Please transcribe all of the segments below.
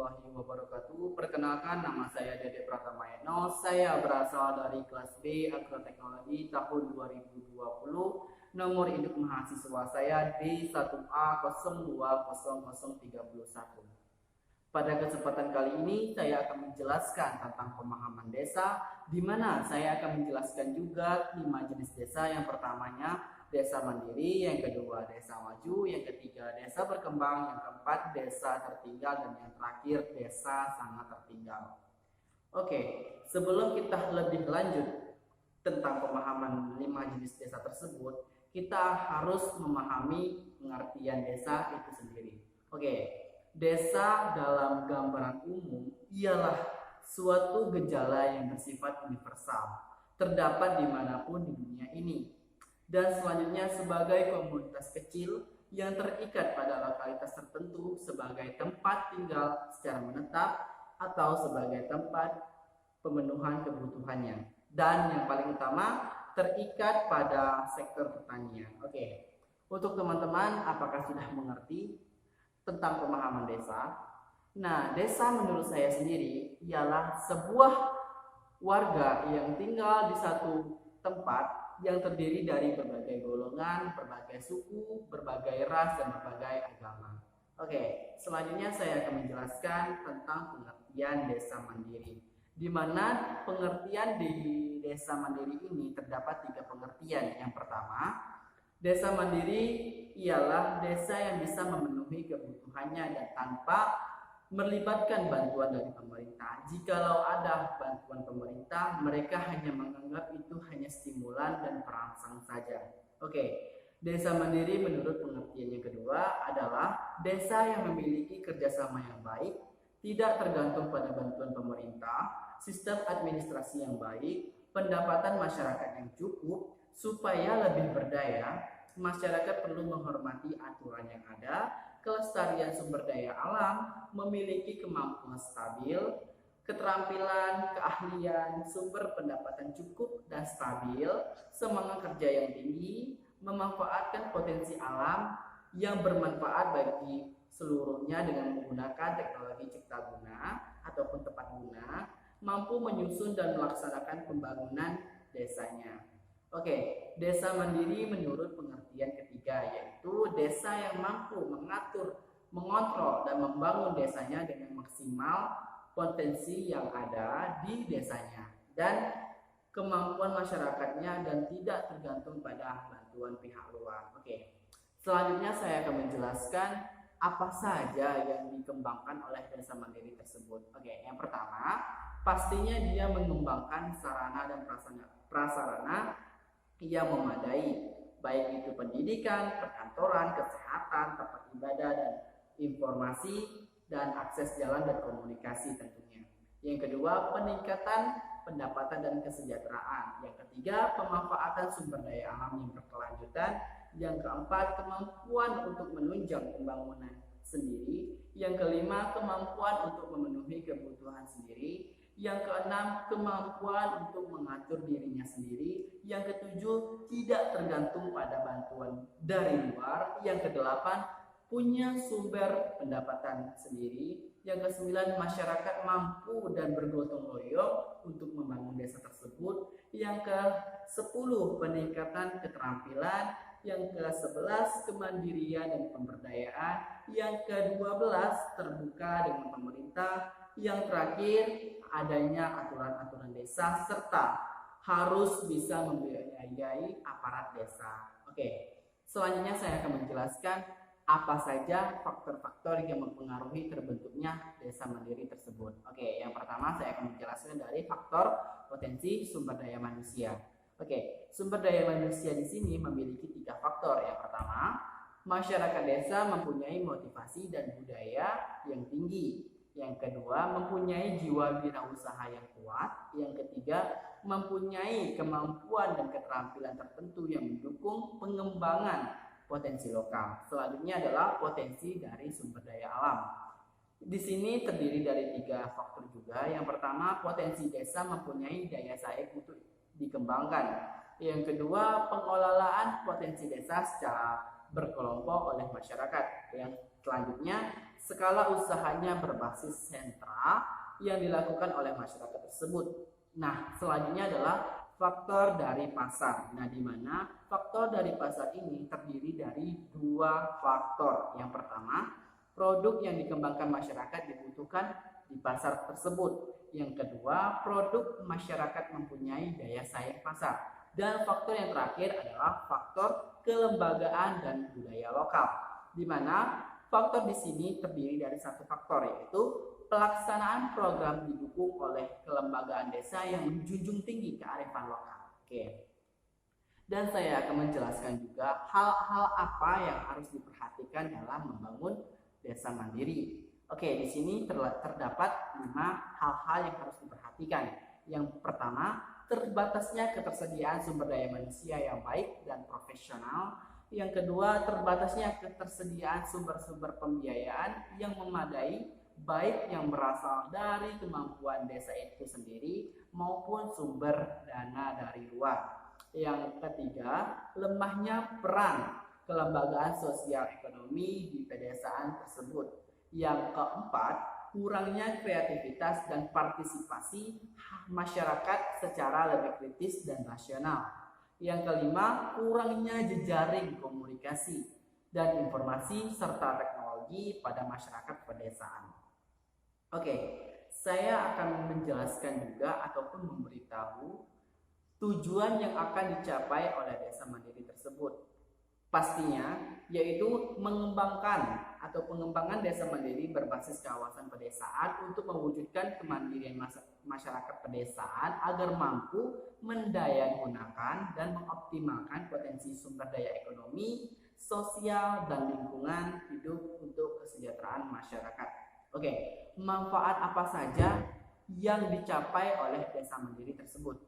warahmatullahi wabarakatuh. Perkenalkan, nama saya Dede Pratama Eno. Saya berasal dari kelas B Agroteknologi tahun 2020. Nomor induk mahasiswa saya D1A020031. Pada kesempatan kali ini saya akan menjelaskan tentang pemahaman desa, di mana saya akan menjelaskan juga 5 jenis desa. Yang pertamanya desa mandiri, yang kedua desa maju, yang ketiga desa berkembang, yang keempat desa tertinggal, dan yang terakhir desa sangat tertinggal. Oke, sebelum kita lebih lanjut tentang pemahaman 5 jenis desa tersebut, kita harus memahami pengertian desa itu sendiri. Oke, desa dalam gambaran umum ialah suatu gejala yang bersifat universal, terdapat dimanapun di dunia ini. Dan selanjutnya sebagai komunitas kecil yang terikat pada lokalitas tertentu sebagai tempat tinggal secara menetap atau sebagai tempat pemenuhan kebutuhannya. Dan yang paling utama, terikat pada sektor pertanian. Oke, untuk teman-teman apakah sudah mengerti tentang pemahaman desa? Nah, desa menurut saya sendiri ialah sebuah warga yang tinggal di satu tempat yang terdiri dari berbagai golongan, berbagai suku, berbagai ras, dan berbagai agama. Oke, selanjutnya saya akan menjelaskan tentang pengertian desa mandiri, di mana pengertian di desa mandiri ini terdapat 3 pengertian. Yang pertama, desa mandiri ialah desa yang bisa memenuhi kebutuhannya dan tanpa melibatkan bantuan dari pemerintah. Jikalau ada bantuan pemerintah, mereka hanya menganggap itu hanya stimulan dan perangsang saja. Oke, desa mandiri menurut pengertian yang kedua adalah desa yang memiliki kerjasama yang baik, tidak tergantung pada bantuan pemerintah, sistem administrasi yang baik, pendapatan masyarakat yang cukup. Supaya lebih berdaya, masyarakat perlu menghormati aturan yang ada, kelestarian sumber daya alam, memiliki kemampuan stabil, keterampilan, keahlian, sumber pendapatan cukup dan stabil, semangat kerja yang tinggi, memanfaatkan potensi alam yang bermanfaat bagi seluruhnya dengan menggunakan teknologi cipta guna ataupun tepat guna, mampu menyusun dan melaksanakan pembangunan desanya. Oke, desa mandiri menurut pengertian ketiga yaitu desa yang mampu mengatur, mengontrol, dan membangun desanya dengan maksimal potensi yang ada di desanya dan kemampuan masyarakatnya dan tidak tergantung pada bantuan pihak luar. Oke, selanjutnya saya akan menjelaskan apa saja yang dikembangkan oleh desa mandiri tersebut. Oke, yang pertama, pastinya dia mengembangkan sarana dan prasarana yang memadai, baik itu pendidikan, perkantoran, kesehatan, tempat ibadah, dan informasi, dan akses jalan dan komunikasi tentunya. Yang kedua, peningkatan pendapatan dan kesejahteraan. Yang ketiga, pemanfaatan sumber daya alam yang berkelanjutan. Yang keempat, kemampuan untuk menunjang pembangunan sendiri. Yang kelima, kemampuan untuk memenuhi kebutuhan sendiri. Yang keenam, kemampuan untuk mengatur dirinya sendiri. Yang ketujuh, tidak tergantung pada bantuan dari luar. Yang kedelapan, punya sumber pendapatan sendiri. Yang kesembilan, masyarakat mampu dan bergotong royong untuk membangun desa tersebut. Yang ke-10, peningkatan keterampilan. Yang ke-11, kemandirian dan pemberdayaan. Yang ke-12, terbuka dengan pemerintah. Yang terakhir, adanya aturan-aturan desa serta harus bisa membiayai aparat desa. Oke, selanjutnya saya akan menjelaskan apa saja faktor-faktor yang mempengaruhi terbentuknya desa mandiri tersebut. Oke, yang pertama saya akan menjelaskan dari faktor potensi sumber daya manusia. Oke, sumber daya manusia di sini memiliki 3 faktor. Yang pertama, masyarakat desa mempunyai motivasi dan budaya yang tinggi. Yang kedua, mempunyai jiwa wirausaha yang kuat. Yang ketiga, mempunyai kemampuan dan keterampilan tertentu yang mendukung pengembangan potensi lokal. Selanjutnya adalah potensi dari sumber daya alam. Di sini terdiri dari 3 faktor juga. Yang pertama, potensi desa mempunyai daya saing untuk dikembangkan. Yang kedua, pengelolaan potensi desa secara berkelompok oleh masyarakat. Yang selanjutnya, skala usahanya berbasis sentra yang dilakukan oleh masyarakat tersebut. Nah, selanjutnya adalah faktor dari pasar. Nah, di mana faktor dari pasar ini terdiri dari dua faktor. Yang pertama, produk yang dikembangkan masyarakat dibutuhkan di pasar tersebut. Yang kedua, produk masyarakat mempunyai daya saing pasar. Dan faktor yang terakhir adalah faktor kelembagaan dan budaya lokal, di mana faktor di sini terdiri dari satu faktor, yaitu pelaksanaan program didukung oleh kelembagaan desa yang menjunjung tinggi kearifan lokal. Oke. Dan saya akan menjelaskan juga hal-hal apa yang harus diperhatikan dalam membangun desa mandiri. Oke, di sini terdapat 5 hal-hal yang harus diperhatikan. Yang pertama, terbatasnya ketersediaan sumber daya manusia yang baik dan profesional. Yang kedua, terbatasnya ketersediaan sumber-sumber pembiayaan yang memadai, baik yang berasal dari kemampuan desa itu sendiri maupun sumber dana dari luar. Yang ketiga, lemahnya peran kelembagaan sosial ekonomi di pedesaan tersebut. Yang keempat, kurangnya kreativitas dan partisipasi masyarakat secara lebih kritis dan rasional. Yang kelima, kurangnya jejaring komunikasi dan informasi serta teknologi pada masyarakat pedesaan. Oke, saya akan menjelaskan juga ataupun memberitahu tujuan yang akan dicapai oleh desa mandiri tersebut. Pastinya yaitu mengembangkan atau pengembangan desa mandiri berbasis kawasan pedesaan untuk mewujudkan kemandirian masyarakat pedesaan agar mampu mendayagunakan dan mengoptimalkan potensi sumber daya ekonomi, sosial, dan lingkungan hidup untuk kesejahteraan masyarakat. Oke, manfaat apa saja yang dicapai oleh desa mandiri tersebut?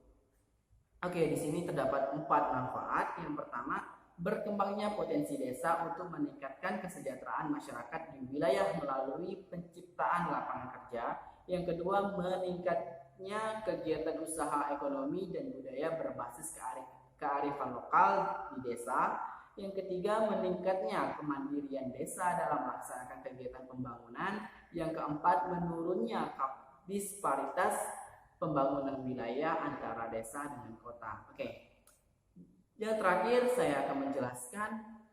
Oke, di sini terdapat 4 manfaat. Yang pertama, berkembangnya potensi desa untuk meningkatkan kesejahteraan masyarakat di wilayah melalui penciptaan lapangan kerja. Yang kedua, meningkatnya kegiatan usaha ekonomi dan budaya berbasis kearifan lokal di desa. Yang ketiga, meningkatnya kemandirian desa dalam melaksanakan kegiatan pembangunan. Yang keempat, menurunnya disparitas pembangunan wilayah antara desa dengan kota. Oke. Yang terakhir, saya akan menjelaskan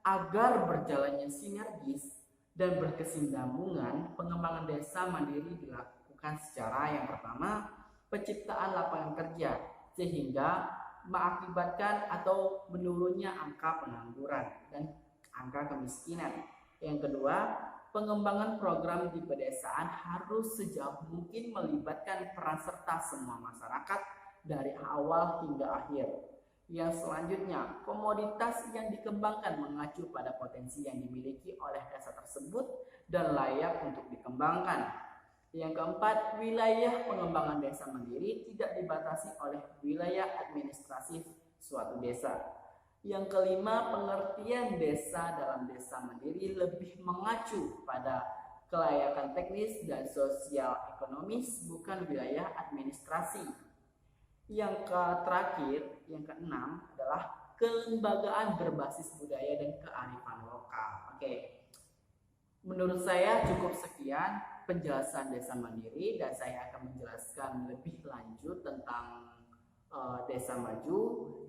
agar berjalannya sinergis dan berkesinambungan, pengembangan desa mandiri dilakukan secara yang pertama, penciptaan lapangan kerja sehingga mengakibatkan atau menurunnya angka pengangguran dan angka kemiskinan. Yang kedua, pengembangan program di pedesaan harus sejauh mungkin melibatkan peran serta semua masyarakat dari awal hingga akhir. Yang selanjutnya, komoditas yang dikembangkan mengacu pada potensi yang dimiliki oleh desa tersebut dan layak untuk dikembangkan. Yang keempat, wilayah pengembangan desa mandiri tidak dibatasi oleh wilayah administratif suatu desa. Yang kelima, pengertian desa dalam desa mandiri lebih mengacu pada kelayakan teknis dan sosial ekonomis, bukan wilayah administrasi. Yang terakhir, yang keenam adalah kelembagaan berbasis budaya dan kearifan lokal. Oke, menurut saya cukup sekian penjelasan desa mandiri, dan saya akan menjelaskan lebih lanjut tentang desa maju,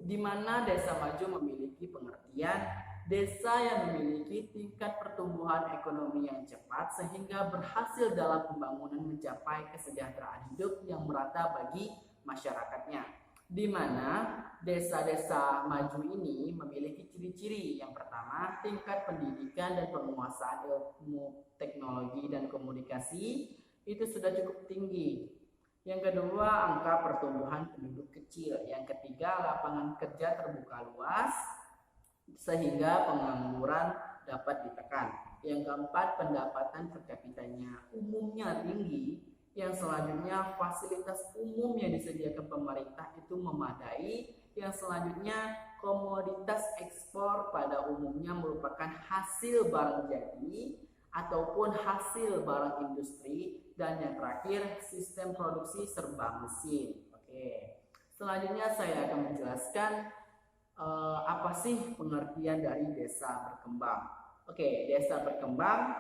di mana desa maju memiliki pengertian desa yang memiliki tingkat pertumbuhan ekonomi yang cepat sehingga berhasil dalam pembangunan mencapai kesejahteraan hidup yang merata bagi masyarakatnya, di mana desa-desa maju ini memiliki ciri-ciri. Yang pertama, tingkat pendidikan dan penguasaan ilmu teknologi dan komunikasi itu sudah cukup tinggi. Yang kedua, angka pertumbuhan penduduk kecil. Yang ketiga, lapangan kerja terbuka luas sehingga pengangguran dapat ditekan. Yang keempat, pendapatan per kapitanya umumnya tinggi. Yang selanjutnya, fasilitas umum yang disediakan pemerintah itu memadai. Yang selanjutnya, komoditas ekspor pada umumnya merupakan hasil barang jadi ataupun hasil barang industri. Dan yang terakhir, sistem produksi serba mesin. Oke. Selanjutnya saya akan menjelaskan apa sih pengertian dari desa berkembang? Oke, desa berkembang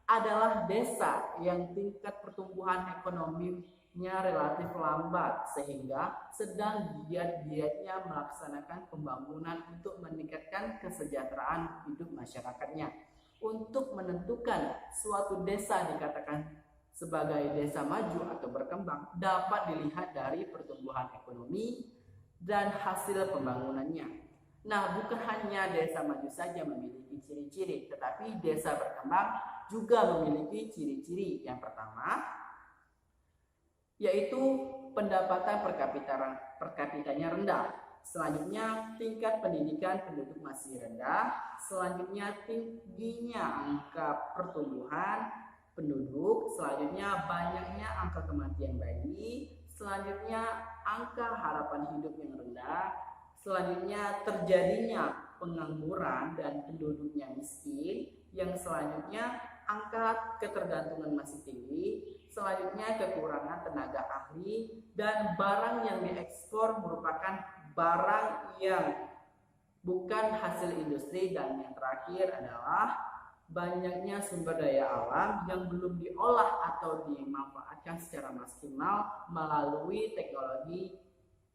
adalah desa yang tingkat pertumbuhan ekonominya relatif lambat sehingga sedang giat-giatnya melaksanakan pembangunan untuk meningkatkan kesejahteraan hidup masyarakatnya. Untuk menentukan suatu desa dikatakan sebagai desa maju atau berkembang dapat dilihat dari pertumbuhan ekonomi dan hasil pembangunannya. Nah, bukan hanya desa maju saja memiliki ciri-ciri, tetapi desa berkembang juga memiliki ciri-ciri. Yang pertama, yaitu pendapatan per kapitanya rendah. Selanjutnya, tingkat pendidikan penduduk masih rendah. Selanjutnya, tingginya angka pertumbuhan penduduk. Selanjutnya, banyaknya angka kematian bayi. Selanjutnya, angka harapan hidup yang rendah. Selanjutnya, terjadinya pengangguran dan penduduknya miskin. Yang selanjutnya, angka ketergantungan masih tinggi. Selanjutnya, kekurangan tenaga ahli. Dan barang yang diekspor merupakan barang yang bukan hasil industri. Dan yang terakhir adalah banyaknya sumber daya alam yang belum diolah atau dimanfaatkan secara maksimal melalui teknologi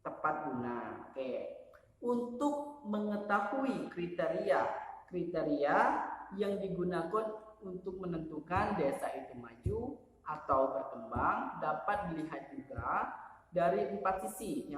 tepat guna. Oke. Untuk mengetahui kriteria yang digunakan untuk menentukan desa itu maju atau berkembang dapat dilihat juga dari 4 sisi.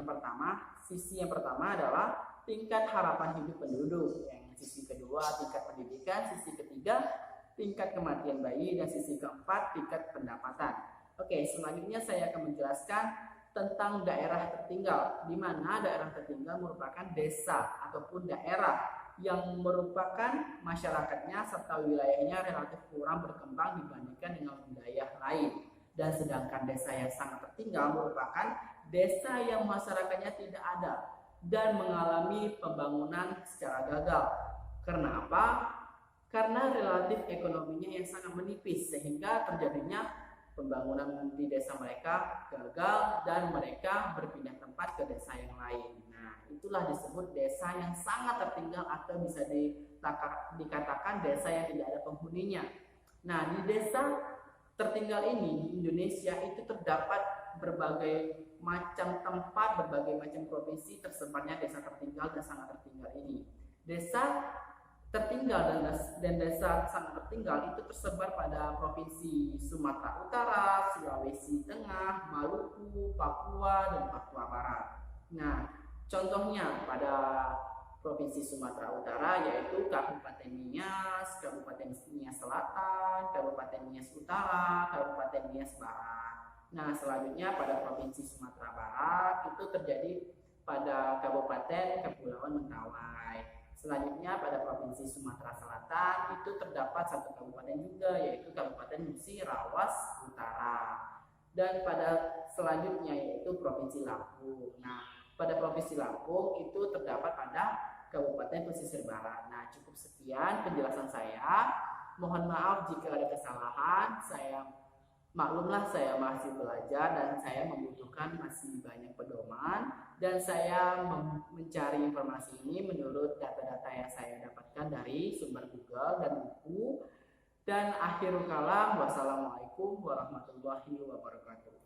Sisi yang pertama adalah tingkat harapan hidup penduduk. Yang sisi kedua tingkat pendidikan, sisi ketiga tingkat kematian bayi, dan sisi keempat tingkat pendapatan. Oke, selanjutnya saya akan menjelaskan tentang daerah tertinggal, di mana daerah tertinggal merupakan desa ataupun daerah yang merupakan masyarakatnya serta wilayahnya relatif kurang berkembang dibandingkan dengan wilayah lain. Dan sedangkan desa yang sangat tertinggal merupakan desa yang masyarakatnya tidak ada dan mengalami pembangunan secara gagal. Karena apa? Karena relatif ekonominya yang sangat menipis sehingga terjadinya pembangunan di desa mereka gagal dan mereka berpindah tempat ke desa yang lain. Nah, itulah disebut desa yang sangat tertinggal atau bisa dikatakan desa yang tidak ada penghuninya. Nah, di desa tertinggal ini di Indonesia itu terdapat berbagai macam tempat, berbagai macam provinsi tersebarnya desa tertinggal dan sangat tertinggal ini. Desa tertinggal dan desa sangat tertinggal itu tersebar pada provinsi Sumatera Utara, Sulawesi Tengah, Maluku, Papua, dan Papua Barat. Nah, contohnya pada provinsi Sumatera Utara yaitu Kabupaten Nias, Kabupaten Nias Selatan, Kabupaten Nias Utara, Kabupaten Nias Barat. Nah, selanjutnya pada provinsi Sumatera Barat itu terjadi pada Kabupaten Kepulauan Mentawai. Selanjutnya pada Provinsi Sumatera Selatan itu terdapat satu kabupaten juga yaitu Kabupaten Musi Rawas Utara. Dan pada selanjutnya yaitu Provinsi Lampung. Nah, pada Provinsi Lampung itu terdapat pada Kabupaten Pesisir Barat. Nah, cukup sekian penjelasan saya. Mohon maaf jika ada kesalahan. Maklumlah saya masih belajar dan saya membutuhkan masih banyak pedoman, dan saya mencari informasi ini menurut data-data yang saya dapatkan dari sumber Google dan buku. Dan akhirul kalam, wassalamualaikum warahmatullahi wabarakatuh.